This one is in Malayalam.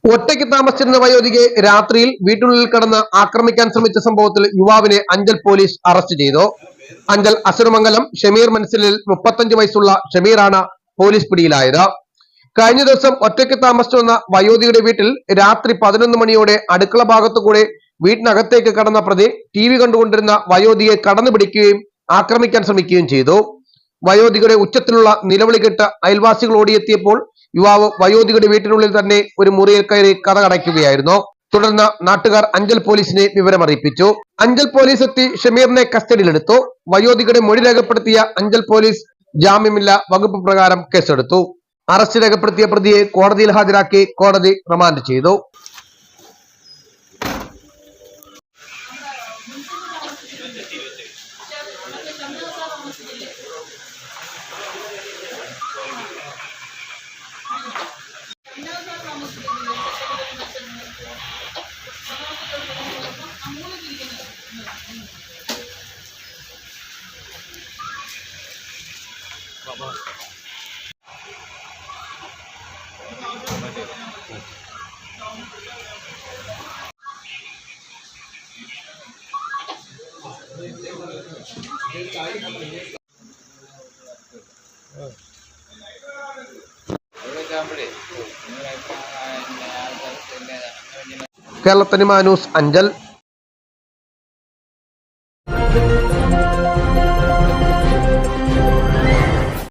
ഒറ്റയ്ക്ക് താമസിച്ചിരുന്ന വയോധികയെ രാത്രിയിൽ വീട്ടിനുള്ളിൽ കടന്ന് ആക്രമിക്കാൻ ശ്രമിച്ച സംഭവത്തിൽ യുവാവിനെ അഞ്ചൽ പോലീസ് അറസ്റ്റ് ചെയ്തു. അഞ്ചൽ അസുരമംഗലം ഷമീർ മനസ്സിലിൽ 35 വയസ്സുള്ള ഷമീറാണ് പോലീസ് പിടിയിലായത്. കഴിഞ്ഞ ദിവസം ഒറ്റയ്ക്ക് താമസിച്ചു വന്ന വയോധികയുടെ വീട്ടിൽ രാത്രി 11 മണിയോടെ അടുക്കള ഭാഗത്തുകൂടെ വീട്ടിനകത്തേക്ക് കടന്ന പ്രതി TV കണ്ടുകൊണ്ടിരുന്ന വയോധികയെ കടന്നു പിടിക്കുകയും ആക്രമിക്കാൻ ശ്രമിക്കുകയും ചെയ്തു. വയോധികയുടെ ഉച്ചത്തിലുള്ള നിലവിളി കേട്ട് അയൽവാസികൾ ഓടിയെത്തിയപ്പോൾ യുവാവ് വയോധികയുടെ വീട്ടിനുള്ളിൽ തന്നെ ഒരു മുറിയിൽ കയറി കതകടയ്ക്കുകയായിരുന്നു. തുടർന്ന് നാട്ടുകാർ അഞ്ചൽ പോലീസിനെ വിവരമറിയിപ്പിച്ചു. അഞ്ചൽ പോലീസ് എത്തി ഷമീറിനെ കസ്റ്റഡിയിലെടുത്തു. വയോധികയുടെ മൊഴി രേഖപ്പെടുത്തിയ അഞ്ചൽ പോലീസ് ജാമ്യമില്ലാ വകുപ്പ് പ്രകാരം കേസെടുത്തു. അറസ്റ്റ് രേഖപ്പെടുത്തിയ പ്രതിയെ കോടതിയിൽ ഹാജരാക്കി കോടതി റിമാൻഡ് ചെയ്തു. കേരള തനിമ ന്യൂസ് അഞ്ചൽ.